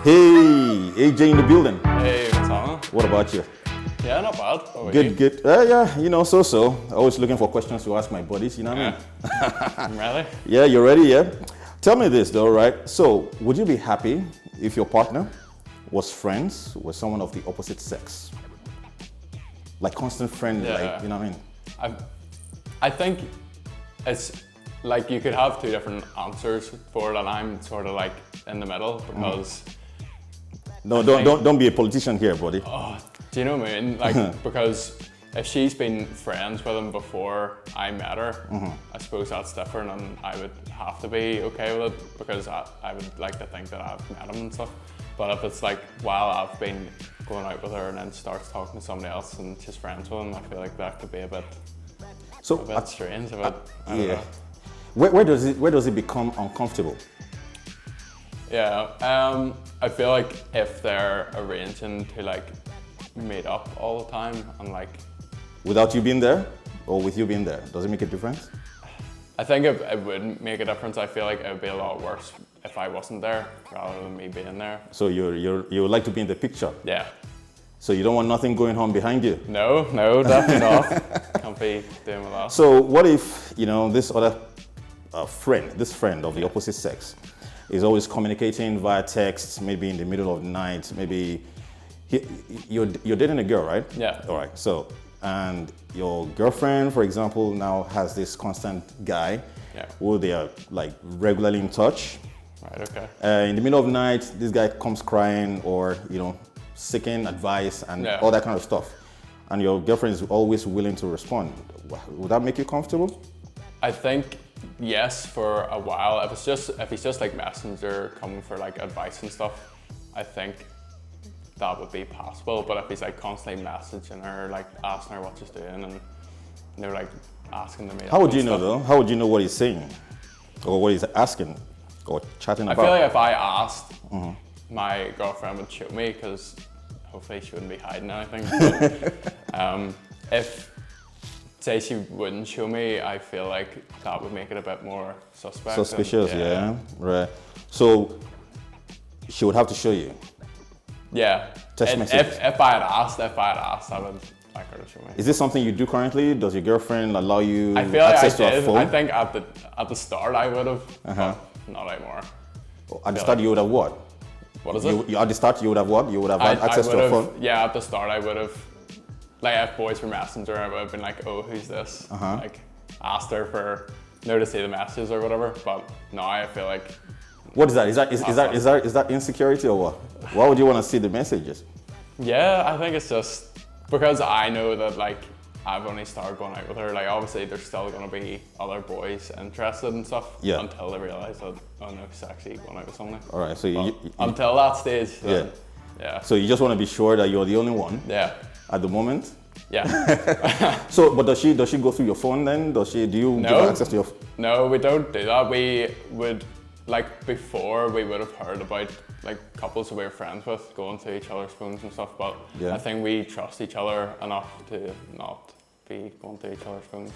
Hey, AJ in the building. Hey, what's on? What about you? Yeah, not bad. What about Good, you? good. Yeah, so. Always looking for questions to ask my buddies, you know what I mean? I'm ready. Yeah, you ready, yeah? Tell me this though, right? So, would you be happy if your partner was friends with someone of the opposite sex? Like constant friend, like, you know what I mean? I think it's like you could have two different answers for it, and I'm sort of like in the middle because. No, don't be a politician here, buddy. Oh, do you know what I mean? Like, because if she's been friends with him before I met her, I suppose that's different, and I would have to be okay with it because I would like to think that I've met him and stuff. But if it's like while I've been going out with her and then starts talking to somebody else and she's friends with him, I feel like that could be a bit strange. I don't know. Where does it become uncomfortable? Yeah, I feel like if they're arranging to like meet up all the time and like. Without you being there or with you being there, does it make a difference? I think it would make a difference. I feel like it would be a lot worse if I wasn't there rather than me being there. So you would like to be in the picture? Yeah. So you don't want nothing going on behind you? No, definitely not. Can't be doing with that. So what if, this other this friend of the opposite sex is always communicating via text, maybe in the middle of the night, maybe you're dating a girl, right? Yeah. All right, so, and your girlfriend, for example, now has this constant guy who they are like regularly in touch. Right, okay. In the middle of the night, this guy comes crying or, seeking advice and all that kind of stuff. And your girlfriend is always willing to respond. Would that make you comfortable? I think yes, for a while. If he's just like messenger coming for like advice and stuff, I think that would be possible. But if he's like constantly messaging her, like asking her what she's doing, and they're like asking to meet up. How would you know though? How would you know what he's saying, or what he's asking, or chatting about? I feel like if I asked, my girlfriend would show me because hopefully she wouldn't be hiding anything. But, if say she wouldn't show me, I feel like that would make it a bit more suspicious. Yeah, right. So she would have to show you. Yeah. Text messages. If I had asked, I would like her to show me. Is this something you do currently? Does your girlfriend allow you I feel access like I to her did. phone? I think at the start I would have, but not anymore. At the start, you would have what? What is it? At the start, you would have what? You would have had access to her phone? Yeah, at the start I would have. Like if boys were messenger, I would have been like, oh, who's this? Like asked her for to see the messages or whatever. But now I feel like. What is that? Is that insecurity or what? Why would you want to see the messages? Yeah, I think it's just because I know that like I've only started going out with her. Like obviously there's still gonna be other boys interested and stuff until they realise that she's actually going out with someone. All right, so until that stage. Then, yeah. So you just want to be sure that you're the only one. Yeah. At the moment? Yeah. So, but does she go through your phone then? Do you give her access to your phone? No, we don't do that. We would, like before, we would have heard about like couples who we were friends with going to each other's phones and stuff, but I think we trust each other enough to not be going to each other's phones.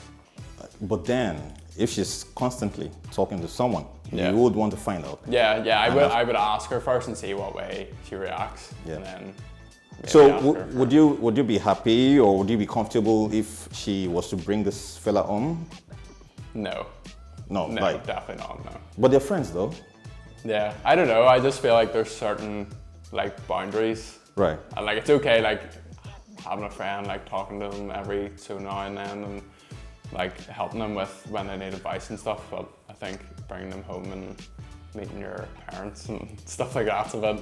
But then, if she's constantly talking to someone, you would want to find out. Yeah, I would ask her first and see what way she reacts, and then. So would you be happy or would you be comfortable if she was to bring this fella home? No, definitely not. No. But they're friends though. Yeah, I don't know. I just feel like there's certain like boundaries. Right. And like it's okay like having a friend, like talking to them every so now and then, and like helping them with when they need advice and stuff. But I think bringing them home and meeting your parents and stuff like that's a bit.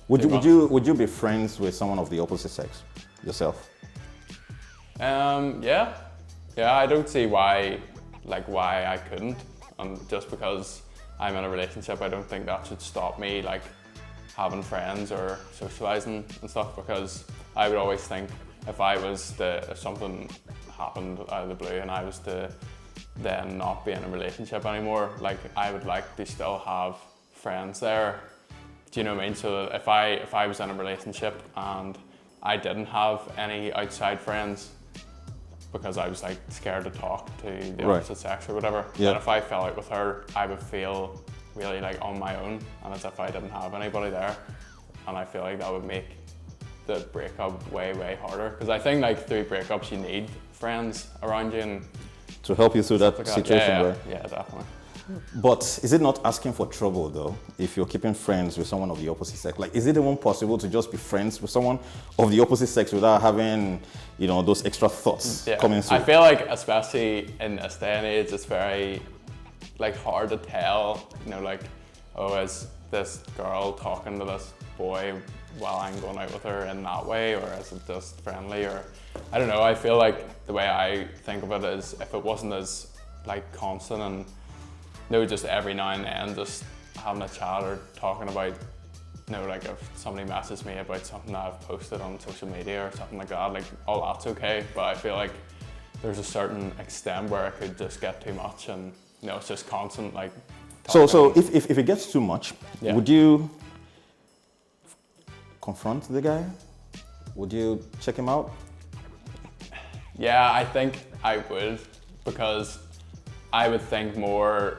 Would you be friends with someone of the opposite sex yourself? Yeah. I don't see why I couldn't. Just because I'm in a relationship, I don't think that should stop me like having friends or socializing and stuff. Because I would always think if something happened out of the blue and I was to then not be in a relationship anymore, like I would like to still have friends there. Do you know what I mean? So that if I was in a relationship and I didn't have any outside friends because I was like scared to talk to the opposite sex or whatever, then if I fell out with her, I would feel really like on my own, and as if I didn't have anybody there. And I feel like that would make the breakup way, way harder. Because I think like through breakups you need friends around you and to help you through that like situation, that. right? Yeah, definitely. But is it not asking for trouble though, if you're keeping friends with someone of the opposite sex? Like, is it even possible to just be friends with someone of the opposite sex without having, you know, those extra thoughts coming through? I feel like, especially in this day and age, it's very like hard to tell, you know, like, oh, is this girl talking to this boy while I'm going out with her in that way, or is it just friendly, or I don't know. I feel like the way I think of it is, if it wasn't as like constant and just every now and then just having a chat or talking about, like if somebody messages me about something that I've posted on social media or something like that, like all that's okay. But I feel like there's a certain extent where it could just get too much, and it's just constant like. So if it gets too much, would you confront the guy? Would you check him out? Yeah, I think I would, because I would think more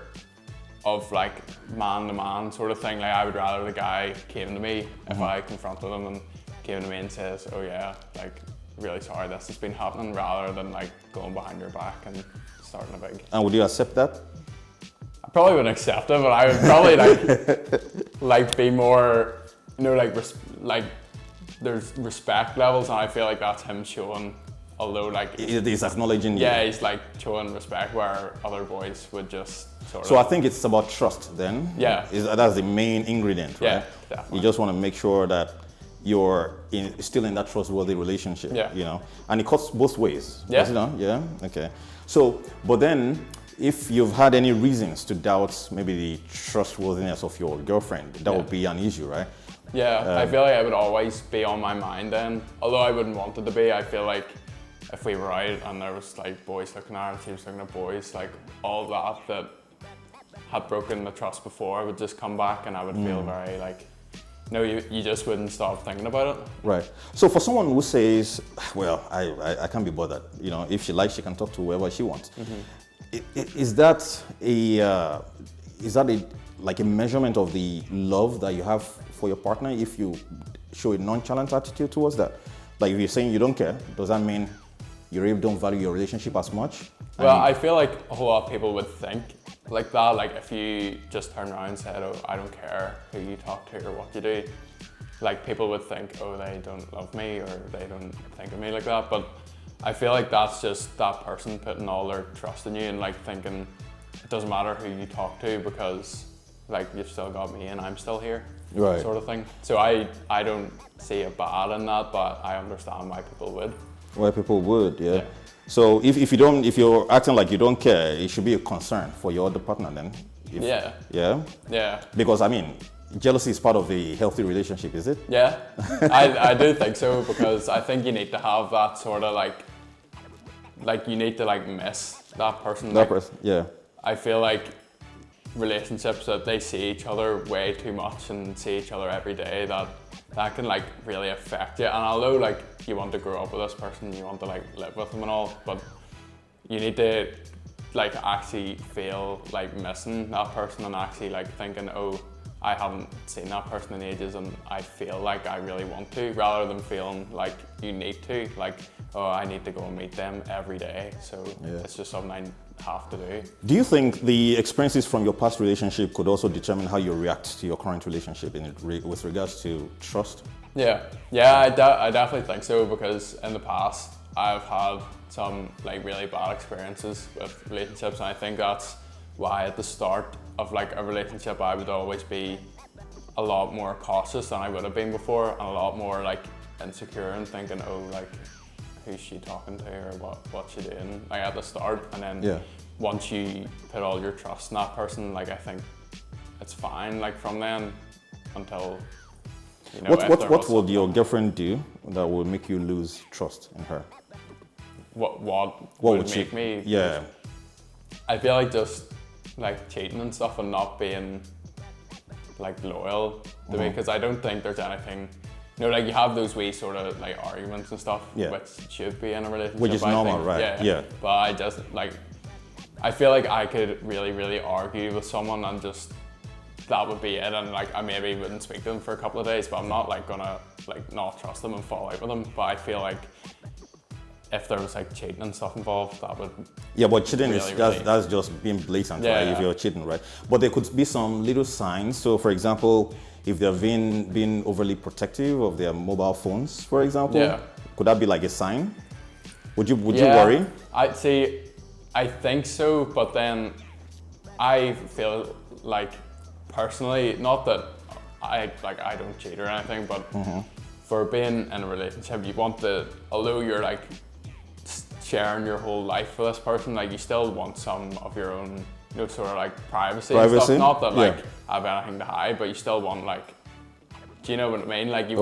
of like man to man sort of thing. Like, I would rather the guy came to me if I confronted him and came to me and says, oh yeah, like really sorry this has been happening, rather than like going behind your back and starting a big. And would you accept that? I probably wouldn't accept it, but I would probably like be more, like there's respect levels, and I feel like that's him showing. Although like he's acknowledging you. Yeah, he's like showing respect where other boys would just sort of. So I think it's about trust then. Yeah. That's the main ingredient, right? Yeah, definitely. You just want to make sure that you're still in that trustworthy relationship. Yeah. And it cuts both ways. Yeah. Does it not? Yeah. Okay. So, but then, if you've had any reasons to doubt maybe the trustworthiness of your girlfriend, that would be an issue, right? Yeah, I feel like I would always be on my mind then. Although I wouldn't want it to be, I feel like if we were out and there was like boys looking at her and she was looking at boys, like all that had broken the trust before would just come back, and I would feel very like, you just wouldn't stop thinking about it. Right. So for someone who says, well, I can't be bothered, if she likes, she can talk to whoever she wants. Is that like a measurement of the love that you have for your partner if you show a nonchalant attitude towards that? Like, if you're saying you don't care, does that mean you really don't value your relationship as much? Well, I feel like a whole lot of people would think like that. Like, if you just turn around and said, oh, I don't care who you talk to or what you do, like people would think, oh, they don't love me or they don't think of me like that. But I feel like that's just that person putting all their trust in you and like thinking it doesn't matter who you talk to because like you've still got me and I'm still here, right? Sort of thing. So I don't see a bad in that, but I understand why people would. Why people would, yeah. So if you're acting like you don't care, it should be a concern for your other partner then. Yeah. Because I mean, jealousy is part of the healthy relationship, is it? Yeah, I do think so, because I think you need to have that sort of like you need to like miss that person. That person, yeah. I feel like relationships that they see each other way too much and see each other every day, that can like really affect you. And although like you want to grow up with this person, you want to like live with them and all, but you need to like actually feel like missing that person and actually like thinking, oh, I haven't seen that person in ages and I feel like I really want to, rather than feeling like you need to, like, oh, I need to go and meet them every day, so it's just something I have to do. Do you think the experiences from your past relationship could also determine how you react to your current relationship with regards to trust? Yeah, I definitely think so, because in the past I've had some like really bad experiences with relationships, and I think that's why at the start of like a relationship I would always be a lot more cautious than I would have been before, and a lot more like insecure and thinking, oh, like who's she talking to or what's she doing, like at the start. And then once you put all your trust in that person, like I think it's fine like from then until what would your girlfriend do that would make you lose trust in her? What would make me? Yeah, I feel like just like cheating and stuff and not being like loyal to me, because I don't think there's anything, like you have those wee sort of like arguments and stuff, which should be in a relationship, which is normal, right? Yeah. But I just like, I feel like I could really argue with someone and just that would be it, and like I maybe wouldn't speak to them for a couple of days, but I'm not like gonna like not trust them and fall out with them. But I feel like if there was like cheating and stuff involved, that would but cheating really, is that's just being blatant, right? If you're cheating, right? But there could be some little signs. So, for example, if they're being overly protective of their mobile phones, for example, could that be like a sign? Would you worry? I think so, but then I feel like personally, not that I don't cheat or anything, but for being in a relationship, you want although you're like sharing your whole life with this person, like you still want some of your own, sort of like privacy and stuff. Not that like I have anything to hide, but you still want like, do you know what I mean? Like you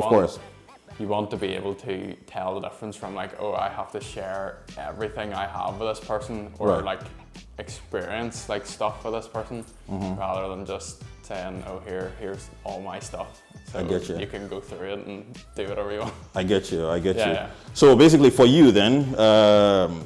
want to be able to tell the difference from like, oh, I have to share everything I have with this person, or like experience like stuff with this person, rather than just saying, oh, here's all my stuff. So I get you. You can go through it and do whatever you want. I get you. Yeah. So basically for you then,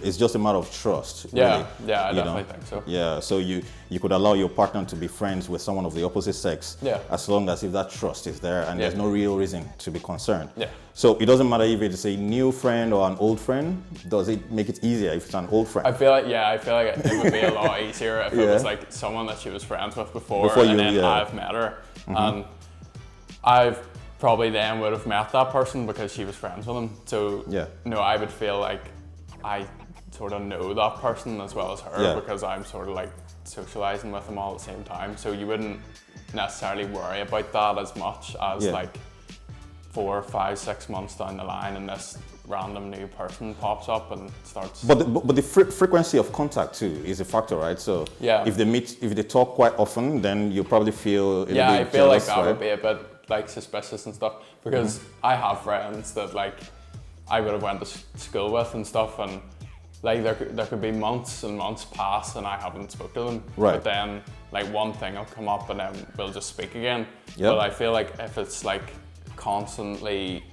it's just a matter of trust. Yeah, really, I definitely think so. Yeah, so you could allow your partner to be friends with someone of the opposite sex, as long as if that trust is there and there's no real reason to be concerned. Yeah. So it doesn't matter if it's a new friend or an old friend. Does it make it easier if it's an old friend? I feel like it would be a lot easier if it was like someone that she was friends with before and then I've met her. And I've probably then would have met that person because she was friends with him. So I would feel like I sort of know that person as well as her because I'm sort of like socializing with them all at the same time. So you wouldn't necessarily worry about that as much as like 4, 5, 6 months down the line and this random new person pops up and starts. But the frequency of contact too is a factor, right? So if they talk quite often, then you probably feel a bit I feel jealous, like that would be a bit like suspicious and stuff, because I have friends that like I would have went to school with and stuff, and like there could be months and months pass and I haven't spoken to them. Right. But then like one thing will come up and then we'll just speak again. Yep. But I feel like if it's like constantly,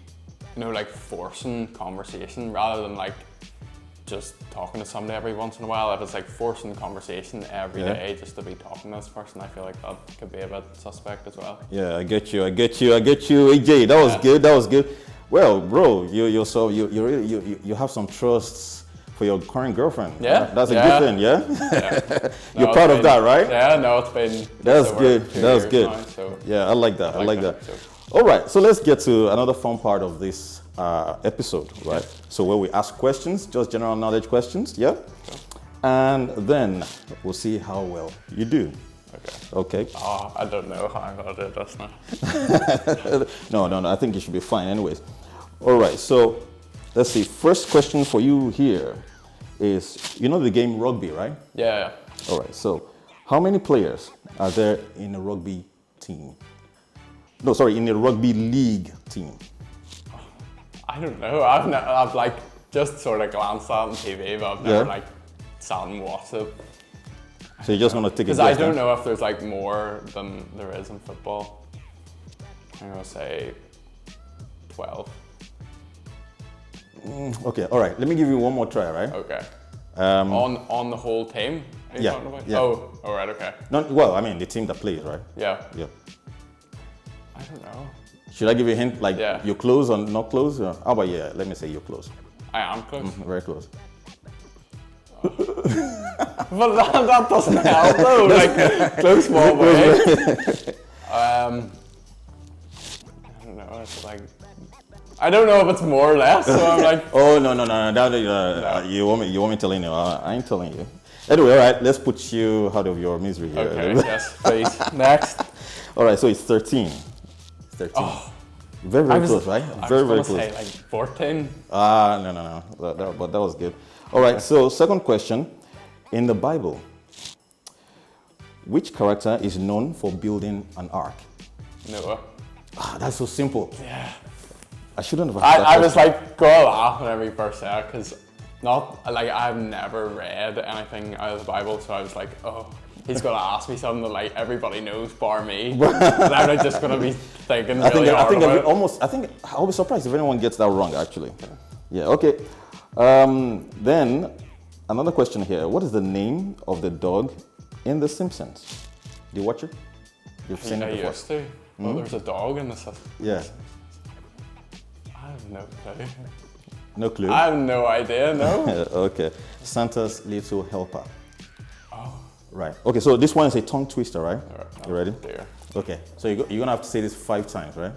like forcing conversation rather than like just talking to somebody every once in a while, if it's like forcing conversation every day just to be talking to this person, I feel like that could be a bit suspect as well. Yeah, I get you. AJ, that was good. Well, bro, you have some trusts for your current girlfriend. Yeah, that's a good thing. Yeah, you're proud of that, right? Yeah, no, it's been. That's good. That's good. Now, so I like that. I like that. So. All right, so let's get to another fun part of this episode, right? So where we ask questions, just general knowledge questions, and then we'll see how well you do. Okay. Oh, I don't know how I'm gonna do this now. No. I think you should be fine, anyways. All right, so let's see. First question for you here is, you know the game rugby, right? Yeah. All right. So, how many players are there in a rugby team? No, sorry, in a rugby league team. I don't know. I've like just sort of glanced at it on TV, but I've never like sat and watched it. So you're just gonna take a guess? Because I don't know if there's like more than there is in football. I'm gonna say 12. Okay, all right. Let me give you one more try, right? Okay. On the whole team? Yeah. Oh, all right. Okay. Well, I mean the team that plays, right? Yeah. Yeah. I don't know. Should I give you a hint? Like you're close or not close? Or, how about let me say you're close. I am close. Very close. But that doesn't help though. Like close small way. I don't know. It's like I don't know if it's more or less. So I'm like. Oh no. No. You want me telling you? I ain't telling you. Anyway, all right. Let's put you out of your misery here. Okay. Yes, please. Next. All right. So it's 13. 13. Oh, very close, right? Very close. Say like 14. No. But that was good. All right. So second question, in the Bible, which character is known for building an ark? Noah. That's so simple. Yeah. I shouldn't have. I was like, go laugh whenever you first said it, because I've never read anything out of the Bible, so I was like, oh. He's gonna ask me something that like everybody knows bar me, and I'm just gonna be thinking really hard about it. I think I'll be surprised if anyone gets that wrong. Actually, yeah. Okay. Then another question here: what is the name of the dog in The Simpsons? Do you watch it? You've seen it before. I used to. Oh, there's a dog in the system. Yeah. I have no clue. No clue? I have no idea, no. Okay. Santa's little helper. Oh. Right. Okay, so this one is a tongue twister, right? All right, You ready? Dear. Okay, so you're going to have to say this 5 times, right?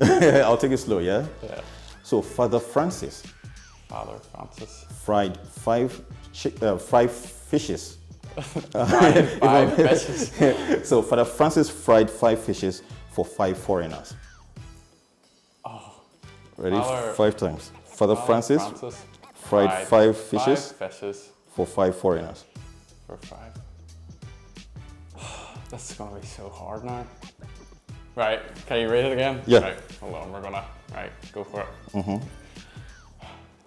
Okay. I'll take it slow, yeah? Yeah. So, Father Francis Father Francis. fried 5 fishes. Five fishes. So, Father Francis fried 5 fishes for 5 foreigners. Oh. Ready? Father- 5 times. Father Francis fried 5 fishes 5 fishes for 5 foreigners. for 5. This is gonna be so hard now. Right, can you read it again? Yeah. Right, hold on, we're gonna, right, go for it.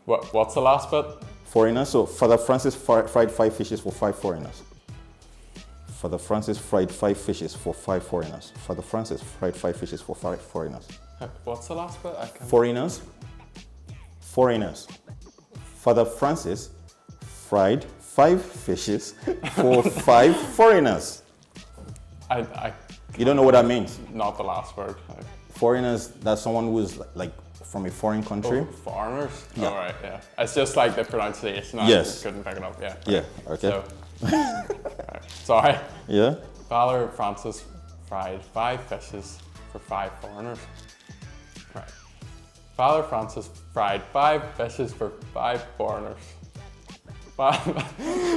What's the last bit? Foreigners. So, Father Francis fried 5 fishes for 5 foreigners. Father Francis fried 5 fishes for 5 foreigners. Father Francis fried 5 fishes for 5 foreigners. What's the last bit? I can't. Foreigners. Foreigners. Father Francis fried 5 fishes for 5 foreigners. I You don't know what that means? not the last word. Foreigners, that's someone who's like from a foreign country. Oh, foreigners? Yeah. All right, yeah. It's just like the pronunciation. I Yes. just couldn't pick it up, yeah. Yeah, okay. So, right, sorry. Yeah? Father Francis fried 5 fishes for 5 foreigners. Right. Father Francis fried 5 fishes for 5 foreigners.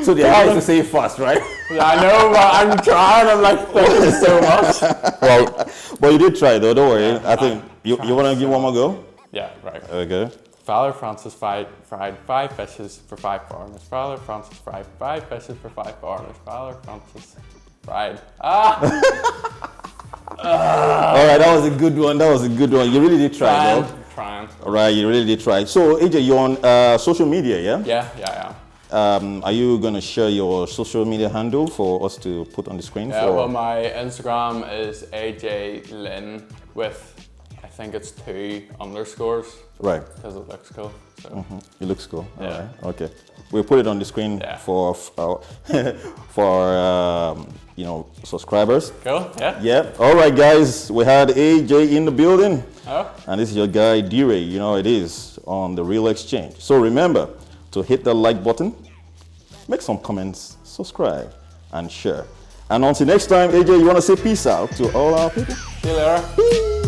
So the idea is to say it fast, right? I know, but I'm trying. I'm like thinking so much. Well, but you did try though, don't worry. Yeah, I think you want to give one more go? Yeah, right. Okay. Father Francis fried 5 fishes for 5 foreigners. Father Francis fried 5 fishes for 5 foreigners. Father Francis fried. All right, that was a good one. That was a good one. You really did try, though. Trying. All right, you really did try. So, AJ, you're on social media, yeah? Yeah. Are you going to share your social media handle for us to put on the screen? Yeah, for... well, my Instagram is AJ Lynn with, I think it's 2 underscores. Right. Because it looks cool. So. It looks cool. Yeah. All right. Okay. We'll put it on the screen Yeah. for our subscribers. Cool, yeah. Yeah. All right, guys. We had AJ in the building. Oh. And this is your guy, DeeRay. You know how it is on the Real Xchange. So remember to hit the like button, make some comments, subscribe, and share. And until next time, AJ, you want to say peace out to all our people? See you later.